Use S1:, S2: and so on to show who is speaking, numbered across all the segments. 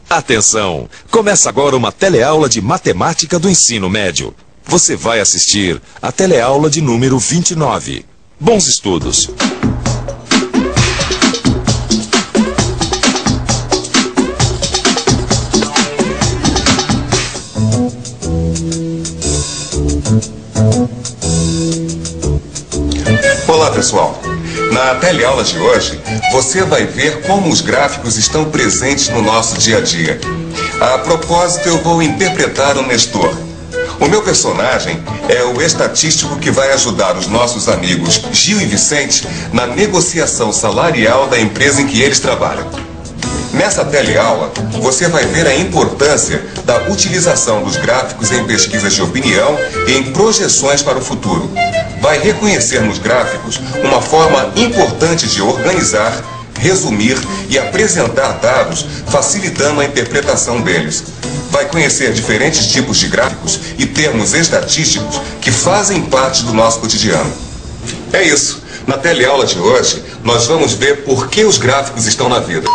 S1: Atenção! Começa agora uma teleaula de matemática do ensino médio. Você vai assistir a teleaula de número 29. Bons estudos!
S2: Olá, pessoal! Na teleaula de hoje, você vai ver como os gráficos estão presentes no nosso dia a dia. A propósito, eu vou interpretar o Nestor. O meu personagem é o estatístico que vai ajudar os nossos amigos Gil e Vicente na negociação salarial da empresa em que eles trabalham. Nessa teleaula, você vai ver a importância da utilização dos gráficos em pesquisas de opinião e em projeções para o futuro. Vai reconhecer nos gráficos uma forma importante de organizar, resumir e apresentar dados, facilitando a interpretação deles. Vai conhecer diferentes tipos de gráficos e termos estatísticos que fazem parte do nosso cotidiano. É isso. Na teleaula de hoje, nós vamos ver por que os gráficos estão na vida.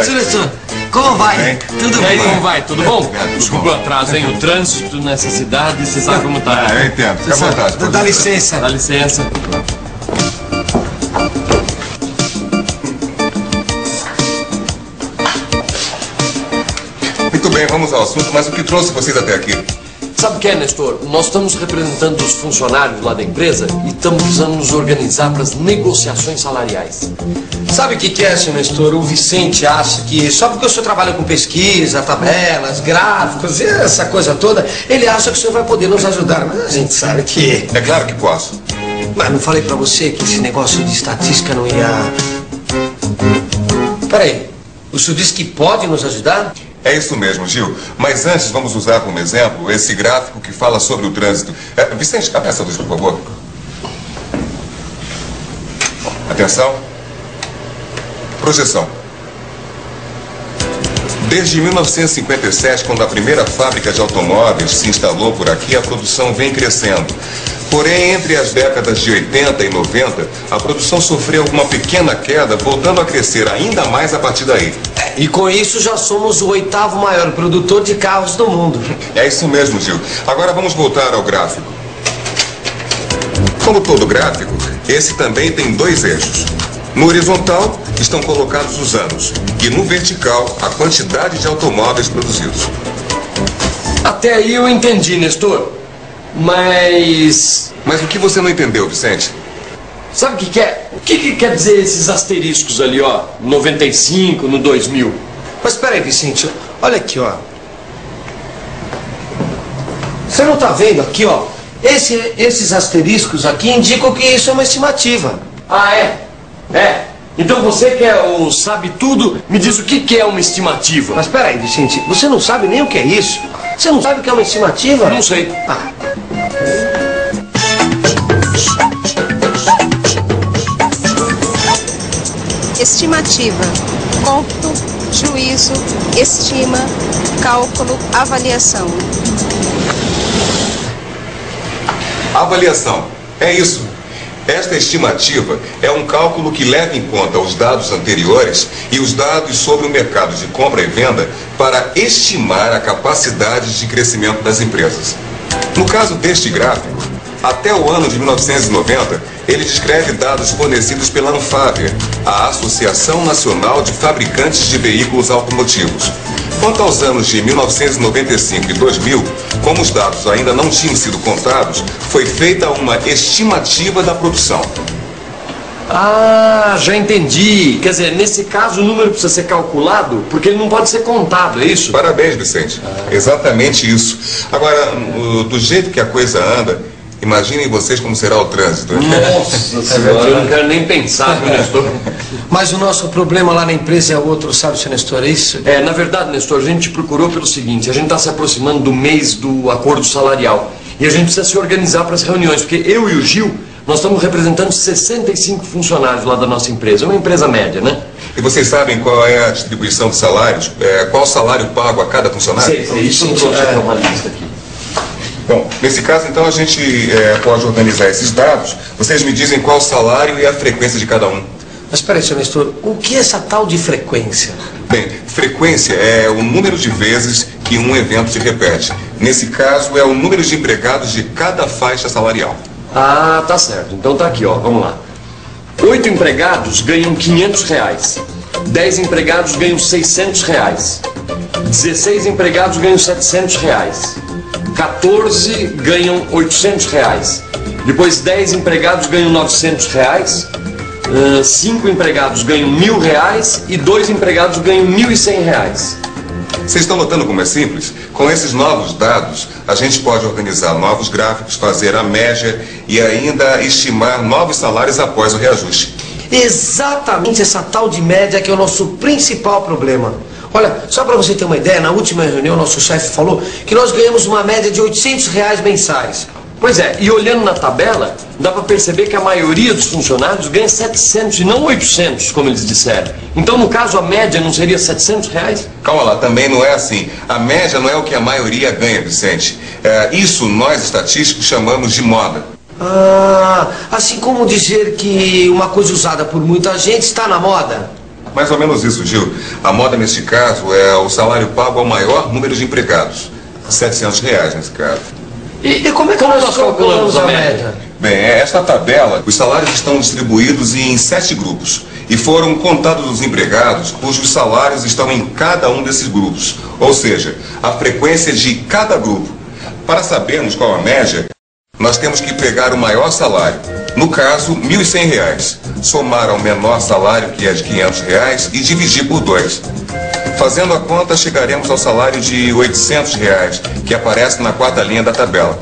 S3: Diretor, como vai?
S2: Bem,
S3: tudo
S4: E aí,
S3: bem?
S4: como vai? Tudo bom?
S2: Obrigado,
S4: Desculpa o atraso, hein? O trânsito nessa cidade, você sabe como tá.
S2: Eu entendo. Fica à vontade.
S3: Dá licença.
S4: Dá licença.
S2: Muito bem, vamos ao assunto, mas o que trouxe vocês até aqui?
S4: Sabe o que é, Nestor? Nós estamos representando os funcionários lá da empresa e estamos precisando nos organizar para as negociações salariais.
S3: Sabe o que é, senhor Nestor? O Vicente acha que só porque o senhor trabalha com pesquisa, tabelas, gráficos e essa coisa toda, ele acha que o senhor vai poder nos ajudar. Mas a gente sabe que...
S2: É claro que posso.
S3: Mas não falei pra você que esse negócio de estatística não ia... Peraí, o senhor disse que pode nos ajudar?
S2: É isso mesmo, Gil. Mas antes, vamos usar como exemplo esse gráfico que fala sobre o trânsito. Vicente, abre essa luz, por favor. Atenção. Projeção. Desde 1957, quando a primeira fábrica de automóveis se instalou por aqui, a produção vem crescendo. Porém, entre as décadas de 80 e 90, a produção sofreu uma pequena queda, voltando a crescer ainda mais a partir daí.
S3: E com isso já somos o 8º maior produtor de carros do mundo.
S2: É isso mesmo, Gil. Agora vamos voltar ao gráfico. Como todo gráfico, esse também tem dois eixos. No horizontal estão colocados os anos e no vertical a quantidade de automóveis produzidos.
S4: Até aí eu entendi, Nestor. Mas
S2: o que você não entendeu, Vicente?
S4: sabe o que é? O que quer dizer esses asteriscos ali, ó? 95, no 2000.
S3: Mas peraí, Vicente, olha aqui, ó. Você não tá vendo aqui, ó? Esses asteriscos aqui indicam que isso é uma estimativa.
S4: Ah, é? É. Então você que é o sabe tudo, me diz o que é uma estimativa.
S3: Mas peraí, Vicente, você não sabe nem o que é isso? Você não sabe o que é uma estimativa?
S4: Não sei.
S3: Ah.
S5: Estimativa, cômputo, juízo, estima, cálculo, avaliação.
S2: Avaliação. É isso. Esta estimativa é um cálculo que leva em conta os dados anteriores e os dados sobre o mercado de compra e venda para estimar a capacidade de crescimento das empresas. No caso deste gráfico, até o ano de 1990, ele descreve dados fornecidos pela Anfávia, a Associação Nacional de Fabricantes de Veículos Automotivos. Quanto aos anos de 1995 e 2000, como os dados ainda não tinham sido contados, foi feita uma estimativa da produção.
S4: Ah, já entendi. Quer dizer, nesse caso o número precisa ser calculado porque ele não pode ser contado, é isso?
S2: Parabéns, Vicente. Exatamente isso. Agora, do jeito que a coisa anda, imaginem vocês como será o trânsito.
S4: Nossa senhora, eu não quero nem pensar, viu, Nestor?
S3: Mas o nosso problema lá na empresa é outro, sabe, senhor Nestor, é isso?
S4: É, na verdade, Nestor, a gente procurou pelo seguinte, a gente está se aproximando do mês do acordo salarial e a gente precisa se organizar para as reuniões, porque eu e o Gil, nós estamos representando 65 funcionários lá da nossa empresa, uma empresa média, né?
S2: E vocês sabem qual é a distribuição de salários? Qual o salário pago a cada funcionário?
S4: Sei, isso não trouxe uma lista aqui.
S2: Bom, nesse caso, então, a gente pode organizar esses dados. Vocês me dizem qual o salário e a frequência de cada um.
S3: Mas espera aí, senhor Nestor, o que é essa tal de frequência?
S2: Bem, frequência é o número de vezes que um evento se repete. Nesse caso, é o número de empregados de cada faixa salarial.
S4: Ah, tá certo. Então tá aqui, ó. Vamos lá. 8 empregados ganham R$500. 10 empregados ganham R$600. 16 empregados ganham R$700. 14 ganham R$800. Depois 10 empregados ganham R$900. 5 empregados ganham R$1.000 e 2 empregados ganham R$1.100.
S2: Vocês estão notando como é simples? Com esses novos dados, a gente pode organizar novos gráficos, fazer a média e ainda estimar novos salários após o reajuste.
S3: Exatamente essa tal de média que é o nosso principal problema. Olha, só para você ter uma ideia, na última reunião nosso chefe falou que nós ganhamos uma média de R$800 mensais.
S4: Pois é, e olhando na tabela, dá para perceber que a maioria dos funcionários ganha 700 e não 800, como eles disseram. Então, no caso, a média não seria R$700?
S2: Calma lá, também não é assim. A média não é o que a maioria ganha, Vicente. Isso nós, estatísticos, chamamos de moda.
S3: Ah, assim como dizer que uma coisa usada por muita gente está na moda.
S2: Mais ou menos isso, Gil. A moda, neste caso, é o salário pago ao maior número de empregados. R$700 nesse caso.
S3: E como é que nós calculamos a média?
S2: Bem, esta tabela, os salários estão distribuídos em 7 grupos e foram contados os empregados cujos salários estão em cada um desses grupos, ou seja, a frequência de cada grupo. Para sabermos qual a média, nós temos que pegar o maior salário, no caso, R$1.100, somar ao menor salário, que é de R$500, e dividir por 2. Fazendo a conta, chegaremos ao salário de R$800, que aparece na 4ª linha da tabela.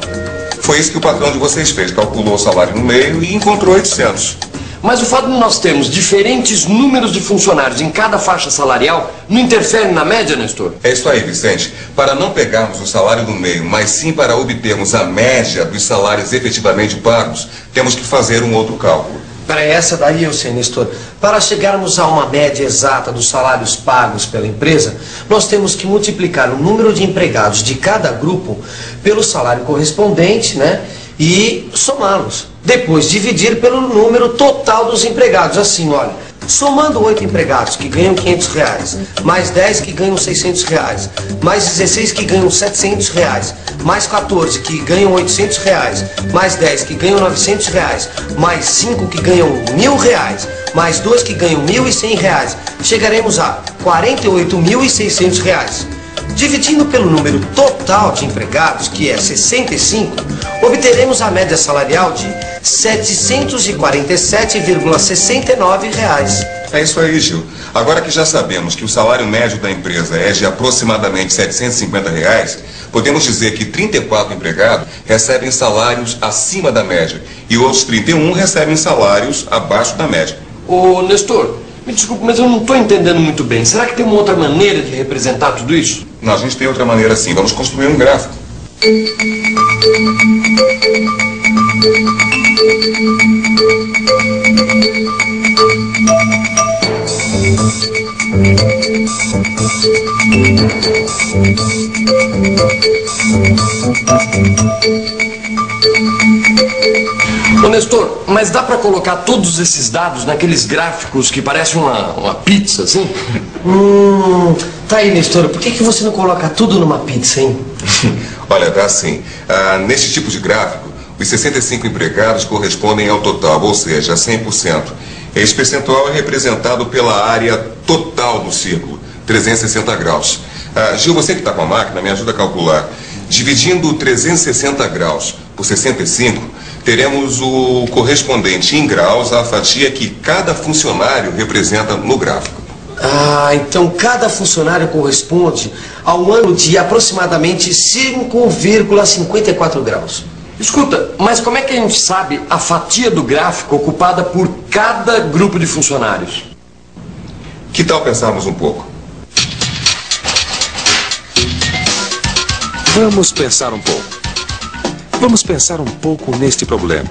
S2: Foi isso que o patrão de vocês fez, calculou o salário no meio e encontrou 800.
S4: Mas o fato de nós termos diferentes números de funcionários em cada faixa salarial não interfere na média, Nestor?
S2: É isso aí, Vicente. Para não pegarmos o salário do meio, mas sim para obtermos a média dos salários efetivamente pagos, temos que fazer um outro cálculo.
S3: Para essa daí eu sei, Nestor. Para chegarmos a uma média exata dos salários pagos pela empresa, nós temos que multiplicar o número de empregados de cada grupo pelo salário correspondente, né? E somá-los. Depois dividir pelo número total dos empregados. Assim, olha, somando 8 empregados que ganham R$500, mais 10 que ganham R$600, mais 16 que ganham R$700, mais 14 que ganham R$800, mais 10 que ganham R$900, mais 5 que ganham R$1.000, mais 2 que ganham R$1.100, chegaremos a R$48.600. Dividindo pelo número total de empregados, que é 65, obteremos a média salarial de R$ 747,69.
S2: É isso aí, Gil. Agora que já sabemos que o salário médio da empresa é de aproximadamente R$ 750, podemos dizer que 34 empregados recebem salários acima da média e outros 31 recebem salários abaixo da média.
S4: Ô, Nestor, me desculpe, mas eu não estou entendendo muito bem. Será que tem uma outra maneira de representar tudo isso?
S2: Não, a gente tem outra maneira sim. Vamos construir um gráfico.
S4: Ô, Nestor, mas dá para colocar todos esses dados naqueles gráficos que parecem uma pizza, assim?
S3: Tá aí, Nestor. Por que você não coloca tudo numa pizza, hein?
S2: Olha, dá assim. Neste tipo de gráfico, os 65 empregados correspondem ao total, ou seja, a 100%. Esse percentual é representado pela área total do círculo, 360 graus. Gil, você que está com a máquina, me ajuda a calcular. Dividindo 360 graus por 65, teremos o correspondente em graus à fatia que cada funcionário representa no gráfico.
S3: Então cada funcionário corresponde a um ano de aproximadamente 5,54 graus.
S4: Escuta, mas como é que a gente sabe a fatia do gráfico ocupada por cada grupo de funcionários?
S2: Que tal pensarmos um pouco?
S1: Vamos pensar um pouco. Vamos pensar um pouco neste problema.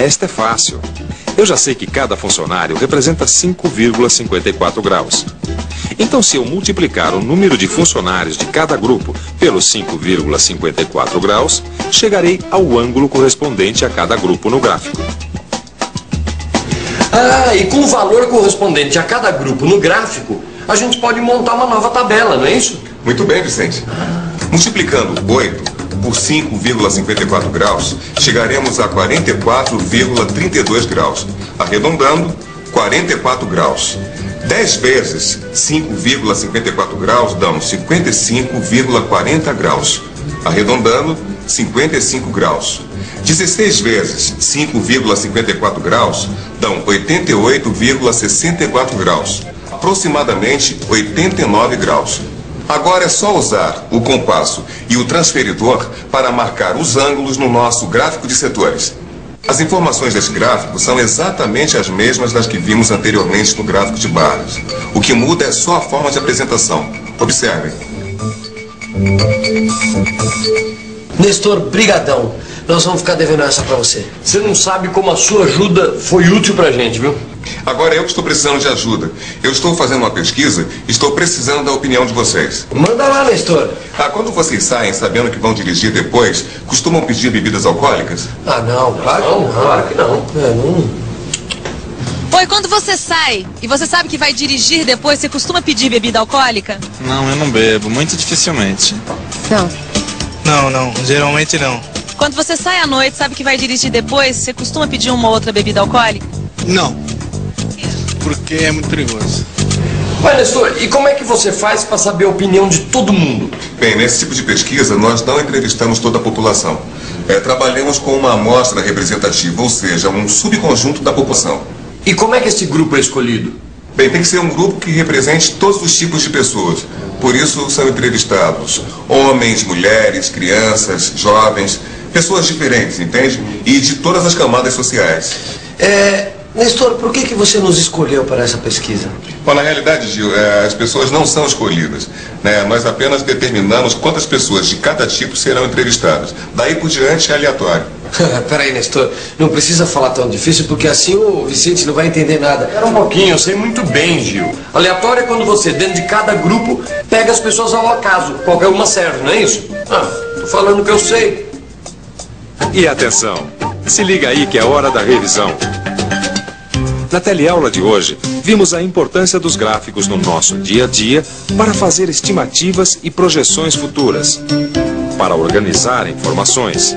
S1: Esta é fácil. Eu já sei que cada funcionário representa 5,54 graus. Então, se eu multiplicar o número de funcionários de cada grupo pelos 5,54 graus, chegarei ao ângulo correspondente a cada grupo no gráfico.
S4: Ah, e com o valor correspondente a cada grupo no gráfico, a gente pode montar uma nova tabela, não é isso?
S2: Muito bem, Vicente. Multiplicando 8 por 5,54 graus, chegaremos a 44,32 graus. Arredondando, 44 graus. 10 vezes 5,54 graus dão 55,40 graus. Arredondando, 55 graus. 16 vezes 5,54 graus dão 88,64 graus. Aproximadamente 89 graus. Agora é só usar o compasso e o transferidor para marcar os ângulos no nosso gráfico de setores. As informações desse gráfico são exatamente as mesmas das que vimos anteriormente no gráfico de barras. O que muda é só a forma de apresentação. Observem.
S3: Nestor, brigadão. Nós vamos ficar devendo essa pra você.
S4: Você não sabe como a sua ajuda foi útil pra gente, viu?
S2: Agora eu que estou precisando de ajuda. Eu estou fazendo uma pesquisa e estou precisando da opinião de vocês.
S3: Manda lá, Nestor.
S2: Quando vocês saem sabendo que vão dirigir depois, costumam pedir bebidas alcoólicas?
S3: Ah, não. Claro que não.
S6: Oi, quando você sai e você sabe que vai dirigir depois, você costuma pedir bebida alcoólica?
S7: Não, eu não bebo, muito dificilmente.
S6: Não.
S7: Não, geralmente não.
S6: Quando você sai à noite, sabe que vai dirigir depois, você costuma pedir uma outra bebida alcoólica?
S7: Não, porque é muito perigoso.
S4: Mas, Nestor, e como é que você faz para saber a opinião de todo mundo?
S2: Bem, nesse tipo de pesquisa nós não entrevistamos toda a população. Trabalhamos com uma amostra representativa, ou seja, um subconjunto da população.
S4: E como é que esse grupo é escolhido?
S2: Bem, tem que ser um grupo que represente todos os tipos de pessoas. Por isso são entrevistados homens, mulheres, crianças, jovens, pessoas diferentes, entende? E de todas as camadas sociais.
S3: Nestor, por que você nos escolheu para essa pesquisa?
S2: Bom, na realidade, Gil, as pessoas não são escolhidas, né? Nós apenas determinamos quantas pessoas de cada tipo serão entrevistadas. Daí por diante é aleatório.
S3: Peraí, Nestor, não precisa falar tão difícil, porque assim o Vicente não vai entender nada.
S4: Espera um pouquinho, eu sei muito bem, Gil. Aleatório é quando você, dentro de cada grupo, pega as pessoas ao acaso. Qualquer uma serve, não é isso? Tô falando o que eu sei.
S1: E atenção, se liga aí que é hora da revisão. Na teleaula de hoje, vimos a importância dos gráficos no nosso dia a dia para fazer estimativas e projeções futuras, para organizar informações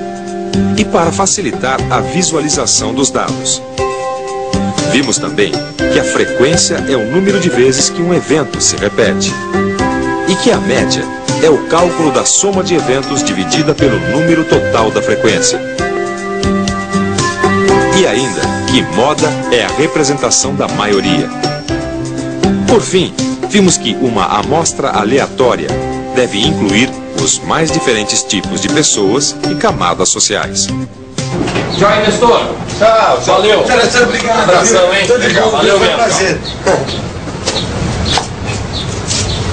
S1: e para facilitar a visualização dos dados. Vimos também que a frequência é o número de vezes que um evento se repete e que a média é o cálculo da soma de eventos dividida pelo número total da frequência. E ainda que moda é a representação da maioria. Por fim, vimos que uma amostra aleatória deve incluir os mais diferentes tipos de pessoas e camadas sociais.
S4: Joia, Nestor.
S2: Tchau.
S4: Valeu.
S3: Obrigado.
S4: Abração, hein?
S3: Legal.
S4: Valeu
S3: Foi um
S4: mesmo.
S3: prazer.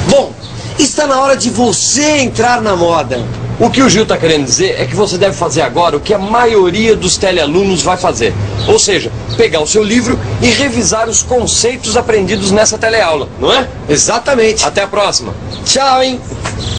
S3: Bom, está na hora de você entrar na moda.
S4: O que o Gil está querendo dizer é que você deve fazer agora o que a maioria dos telealunos vai fazer. Ou seja, pegar o seu livro e revisar os conceitos aprendidos nessa teleaula, não é?
S3: Exatamente.
S4: Até a próxima.
S3: Tchau, hein?